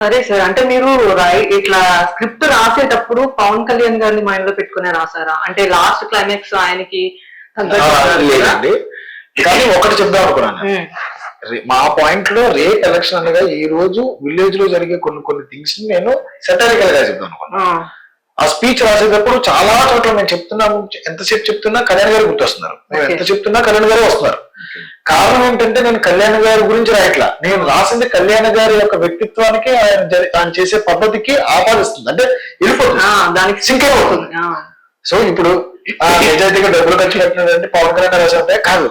సరే సార్. అంటే మీరు ఇట్లా స్క్రిప్ట్ రాసేటప్పుడు పవన్ కళ్యాణ్ గారిని మైండ్ లో పెట్టుకునే రాసారా? అంటే లాస్ట్ క్లైమాక్స్ ఆయనకి లేదండి. కానీ ఒకటి చెప్దాం అనుకున్నాను. మా పాయింట్ లో రేప్ ఎలక్షన్ అనగా ఈ రోజు విలేజ్ లో జరిగే కొన్ని కొన్ని థింగ్స్ ని నేను సెటారికల్ గా చెప్తాను అనుకున్నాను. ఆ స్పీచ్ రాసేటప్పుడు చాలా చోట్ల నేను చెప్తున్నాము, ఎంతసేపు చెప్తున్నా కళ్యాణ్ గారు గుర్తొస్తున్నారు. నేను ఎంత చెప్తున్నా కళ్యాణ్ గారు వస్తున్నారు. కారణం ఏంటంటే నేను కళ్యాణ్ గారి గురించి రాయట్లా, నేను రాసింది కళ్యాణ్ గారి యొక్క వ్యక్తిత్వానికి ఆయన చేసే పద్ధతికి ఆపాదిస్తుంది, అంటే వెళ్ళిపోతుంది, దానికి సింక్ అయిపోతుంది. సో ఇప్పుడు నిజాయితీగా డబ్బులు ఖర్చు పెట్టినట్టు పవన్ కళ్యాణ్ రాసే కాదు,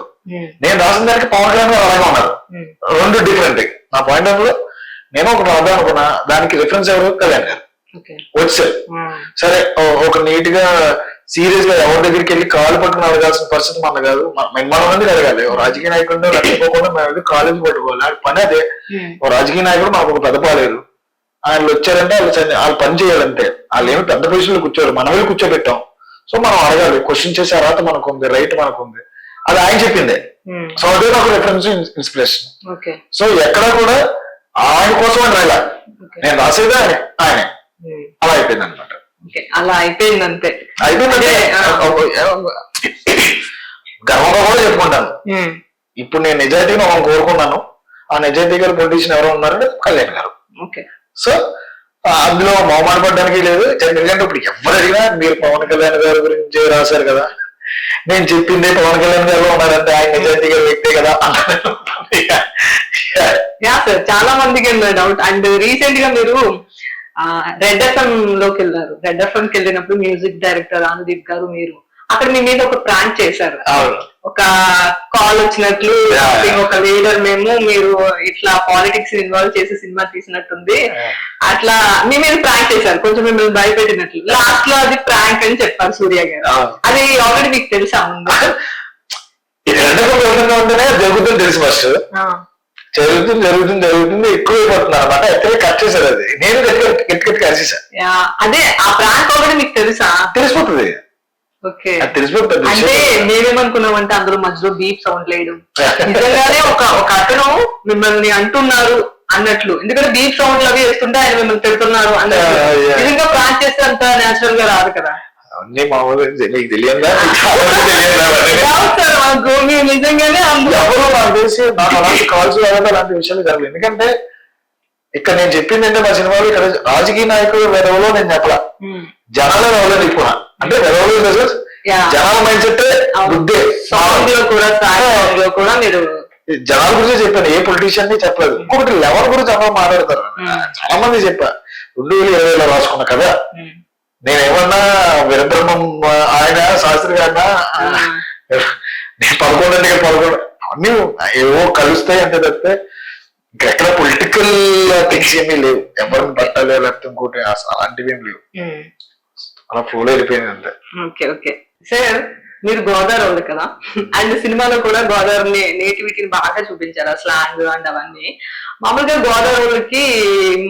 నేను రాసిన దానికి పవన్ కళ్యాణ్ గారు అలాగే ఉన్నారు. రెండు డిఫరెంట్. నా పాయింట్ ఆఫ్ లో నేను ఒకటి రాద్దాం అనుకున్నా, దానికి రిఫరెన్స్ ఎవరు? కళ్యాణ్ గారు వచ్చారు. సరే ఒక నీట్ గా సీరియస్ గా ఎవరి దగ్గరికి వెళ్ళి కాలు పట్టుకుని అడగాల్సిన పరిస్థితి మన కాదు, మన మందికి అడగాలి. రాజకీయ నాయకుడు రక్షిపోకుండా మేము కాలేజీ పట్టుకోవాలి, ఆ పని అదే. రాజకీయ నాయకుడు మాకు ఒక పెద్ద పాలేరు, ఆయన వచ్చారంటే వాళ్ళు పని చేయాలంటే. వాళ్ళు ఏమి పెద్ద పొజిషన్ లో కూర్చోరు, మన వెళ్ళి కూర్చోబెట్టాం. సో మనం అడగాలి, క్వశ్చన్ చేసే అర్హత మనకు ఉంది, రైట్ మనకు ఉంది. అది ఆయన చెప్పిందే. సో అదే నాకు రిఫరెన్స్, ఇన్స్పిరేషన్. సో ఎక్కడ కూడా ఆయన కోసం అని రాయాల, నేను రాసేదే ఆయనే. అలా అయిపోయింది అనమాట. అలా అయిపోయింది అంతే. అయిపోయిందంటే గర్వంగా కూడా చెప్పుకుంటాను. ఇప్పుడు నేను నిజాయితీగా మనం కోరుకున్నాను, ఆ నిజాయితీ గారు పొలిటీషియన్ ఎవరో ఉన్నారంటే కళ్యాణ్ గారు. సో అందులో మొహమాటపడడానికి లేదు. ఎందుకంటే ఇప్పుడు ఎవరు అడిగినా మీరు పవన్ కళ్యాణ్ గారి గురించి రాశారు కదా, నేను చెప్పింది పవన్ కళ్యాణ్ గారు ఉన్నారంటే ఆయన నిజాయితీ గారి వ్యక్తే కదా. చాలా మందికి డౌట్. అండ్ రీసెంట్ గా మీరు రెడ్ ఎఫ్ఎం లోకి వెళ్ళారు. రెడ్ ఎఫ్ఎం కి వెళ్ళినప్పుడు మ్యూజిక్ డైరెక్టర్ అనుదీప్ గారు మీరు అక్కడ మీ మీద ఒక ప్రాంక్ చేశారు. ఒక కాల్ వచ్చినట్లు ఒక లీడర్ మేము, మీరు ఇట్లా పాలిటిక్స్ ఇన్వాల్వ్ చేసి సినిమా తీసినట్టుంది, అట్లా మీ మీద ప్రాంక్ చేశారు, కొంచెం మిమ్మల్ని భయపెట్టినట్లు. లాస్ట్ లో అది ప్రాంక్ అని చెప్పారు సూర్య గారు. అది ఆల్రెడీ మీకు తెలుసా ముందు? జరుగుతుంది తెలుసు, ఫస్ట్ జరుగుతుంది జరుగుతుంది జరుగుతుంది ఎక్కువైపోతుంది అనమాట. ఎక్కడ కట్ చేశారు, అది నేను గట్టి కట్ చేశాను. అదే ఆ ప్రాంక్ ఆల్రెడీ మీకు తెలుసా? తెలిసిపోతుంది. తెలిసిపోతుంది. అంటే మేమేమనుకున్నామంటే అందులో మధ్యలో బీప్ సౌండ్ లేదు, నిజంగానే ఒక అతను మిమ్మల్ని అంటున్నారు అన్నట్లు. ఎందుకంటే బీప్ సౌండ్ అవి వేస్తుంటే ఆయన మిమ్మల్ని తిడుతున్నారు అన్నట్లు. నిజంగా ప్రాంక్ చేస్తే అంత నేచురల్ గా రాదు కదా. అన్ని మామూలు మీకు తెలియదు, నిజంగానే ఎవరు నాకు తెలిసి నాకు అలాంటి కాల్స్ కావాలంటే అలాంటి విషయాలు జరగలేదు. ఎందుకంటే ఇక్కడ నేను చెప్పింది అంటే మా సినిమాలో ఇక్కడ రాజకీయ నాయకుడు వెరవలో నేను చెప్పలా, జనాల వెరవలో నిప్పునా. అంటే వెరవలో జనాల మైండ్ సెట్ బుద్ధే కూడా మీరు జనాల గురించి చెప్పాను, ఏ పొలిటీషియన్ ని చెప్పలేదు. ఇంకొకటి లెవెల్ గురించి అందరూ మాట్లాడతారు. చాలా మంది చెప్పా 2020లో రాసుకున్న కదా. నేనేమన్నా వీరబ్రహ్మం ఆయన శాస్త్రి గారినా, నేను 11 అన్ని ఏవో కలుస్తాయి అంతే తప్పితే ఇంకెక్కడ పొలిటికల్ థింగ్స్ ఏమీ లేవు. ఎవరిని పట్టాలి లేకపోతే ఇంకోటి అలాంటివి ఏం లేవు. అలా ఫ్లోలో వెళ్ళిపోయింది అంతే. ఓకే సార్, మీరు గోదావరి ఉంది కదా, అండ్ సినిమాలో కూడా గోదావరిని నేటివిటీని బాగా చూపించారు, స్లాంగ్ అండ్ అవన్నీ. మామూలుగా గోదావరికి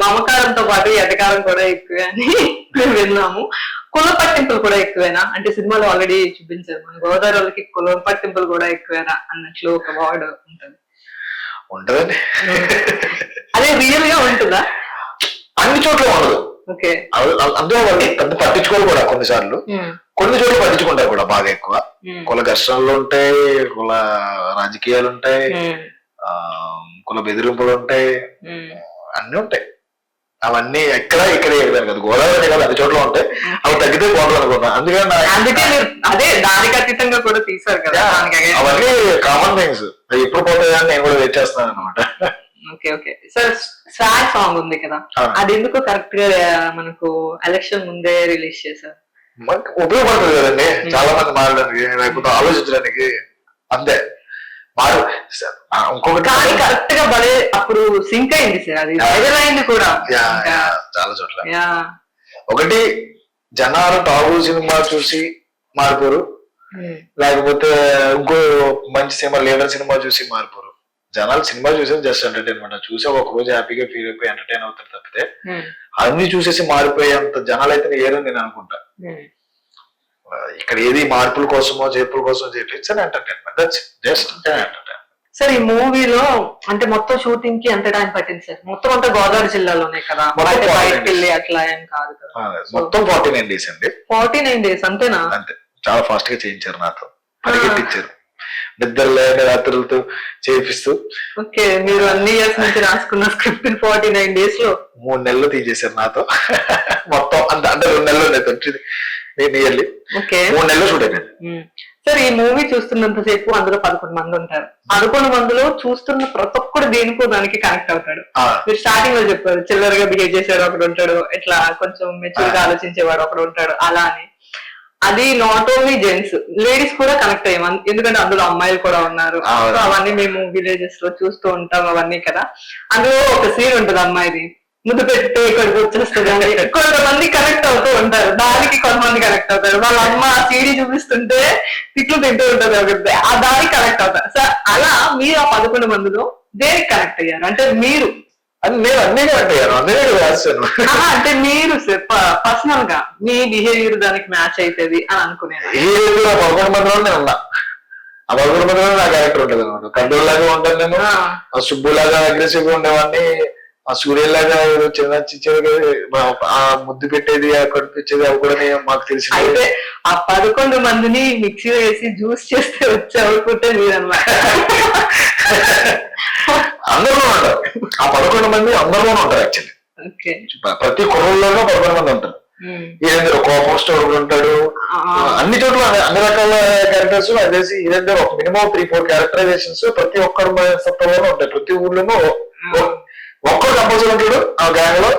మమకారంతో పాటు ఎటకారం కూడా ఎక్కువే అని మేము విన్నాము. కుల పట్టింపులు కూడా ఎక్కువేనా? అంటే సినిమాలో ఆల్రెడీ చూపించారు, మన గోదావరికి కుల పట్టింపులు కూడా ఎక్కువేనా అన్నట్లు ఒక వర్డ్ ఉంటుంది. ఉంటదండి, అదే రియల్ గా ఉంటుందా? అన్ని చోట్ల ఉండదు. అందులో పెద్ద పట్టించుకోరు కూడా కొన్నిసార్లు, కొన్ని చోట్ల పట్టించుకుంటారు కూడా బాగా ఎక్కువ. కుల ఘర్షణలు ఉంటాయి, కుల రాజకీయాలు ఉంటాయి, కుల బెదిరింపులు ఉంటాయి, అన్ని ఉంటాయి. అవన్నీ ఇక్కడ వెళ్ళాను కదా, గోదావరి కదా, అన్ని చోట్ల ఉంటాయి. అవి తగ్గితే బాగుంటుంది అనుకున్నా. అందుకే అదే దానికి అతీతంగా కూడా తీసారు కదా. అవన్నీ కామన్ థింగ్స్, ఎప్పుడు పోతాయని నేను కూడా వెయిట్ చేస్తున్నాను అనమాట. ఓకే సార్, స్వాగ్ సాంగ్ ఉంది కదా, అది ఎందుకు కరెక్ట్ గా మనకు ఎలక్షన్ ముందే రిలీజ్ చేశారు? ఉపయోగపడుతుంది కదండి చాలా మంది మారడానికి, లేకపోతే ఆలోచించడానికి. అంతే. ఇంకొకటి కరెక్ట్ గా భలే అప్పుడు సింక్ అయింది సార్, అది వైరల్ అయింది కూడా చాలా చోట్ల. ఒకటి జనాలు టాబు సినిమా చూసి మారిపోరు, లేకపోతే ఇంకో మంచి సినిమా లీడర్ సినిమా చూసి మారిపోరు. జనాలు సినిమా చూసేది జస్ట్ ఎంటర్టైన్మెంట్, చూసి ఒక రోజు హ్యాపీగా ఫీల్ అయిపోయి ఎంటర్టైన్ అవుతారు తప్పితే అన్ని చూసేసి మారిపోయేంత జనాలు అయితే ఏదని నేను అనుకుంటా. ఇక్కడ ఏది మార్పుల కోసమో చేర్పుల కోసమో చేయట్లేదు, entertainment, that's just entertainment. Sir ఈ మూవీలో అంటే మొత్తం షూటింగ్ కి ఎంత టైం పట్టింది సార్? మొత్తం అంతా గోదావరి జిల్లాలోనే కదా, మొత్తం బయట 49 బయటకు వెళ్ళి అట్లా ఏం కాదు కదా. మొత్తం 49 days అండి. 49 days అంతేనా? అంతే, చాలా ఫాస్ట్ గా చేయించారు నాతో, పరిగెత్తించారు నిద్ర లేని రాత్రులతో చేపిస్తూ. ఓకే, మీరు అన్ని ఇయర్స్ నుంచి రాసుకున్న స్క్రిప్ట్ 49 days లో 3 నెలలు తీసేశారు నాతో. మొత్తం అంటే 2 నెలలు వచ్చింది నియర్లీ. ఓకే, 3 నెలలు షూట్ అయిపోయింది. సార్ ఈ మూవీ చూస్తున్నంత సేపు అందులో 11 మంది ఉంటారు. 11 మందిలో చూస్తున్న ప్రతి ఒక్కడు దేనికో దానికి కనెక్ట్ అవుతాడు. మీరు స్టార్టింగ్ లో చెప్పారు చిల్లరగా బిహేవ్ చేసేవాడు ఒకడు ఉంటాడు, ఇట్లా కొంచెం మెచ్యూర్ గా ఆలోచించేవాడు ఒకడు ఉంటాడు, అలా అని. అది నాట్ ఓన్లీ జెంట్స్, లేడీస్ కూడా కనెక్ట్ అయ్యాం, ఎందుకంటే అందులో అమ్మాయిలు కూడా ఉన్నారు. సో అవన్నీ మేము విలేజెస్ లో చూస్తూ ఉంటాం అవన్నీ కదా. అందులో ఒక సీన్ ఉంటుంది అమ్మాయిది, ముద్దు పెడితే ఇక్కడికి వచ్చేస్తుంది అని కొంతమంది కనెక్ట్ అవుతూ ఉంటారు, దానికి కొంతమంది కనెక్ట్ అవుతారు. వాళ్ళ అమ్మ సీడీ చూపిస్తుంటే తిట్లు తింటూ ఉంటుంది ఒకటి, ఆ దానికి కనెక్ట్ అవుతారు. సార్ అలా మీరు ఆ 11 మందిలో దేనికి కనెక్ట్ అయ్యారు? అంటే మీరు నేను అన్నీ కరెక్ట్ అయ్యాను, అన్నీ రాశాను. అంటే మీరు పర్సనల్ గా మీ బిహేవియర్ దానికి మ్యాచ్ అవుతుంది అని అనుకునేది? ఈ 11 మందిలో నేను ఉన్నా, ఆ 11 మందిలో నా క్యారెక్టర్ ఉంటుంది అనమాట. కంట్రోల్ లాగా ఉంటాను నేను, సుబ్బు లాగా అగ్రెసివ్ గా ఉండేవాడిని, ఆ సూర్యలాగా చిన్న ఆ ముద్దు పెట్టేది కనిపించేది అవి కూడా మాకు తెలిసి. అయితే ఆ 11 మందిని మిక్సీ వేసి జ్యూస్ చేస్తే వచ్చి అవుతుంటే మీరన్నమాట. అందరిలో ఉంటారు, ఆ 11 మంది అందరిలోనూ ఉంటారు యాక్చువల్లీ. ప్రతి కుర్రల్లోనూ 11 మంది ఉంటారు. ఈయన కోపం స్టోర్ ఉంటాడు, అన్ని చోట్ల అన్ని రకాల క్యారెక్టర్స్ అదేసి ఈయన ఒక మినిమం 3-4 క్యారెక్టరైజేషన్స్ ప్రతి ఒక్కరు సత్తంలోనూ ఉంటాయి. ప్రతి ఊర్లోనూ ఒక్కడు కంపల్సరీ ఉంటాడు ఆ గ్యాంగ్ లో.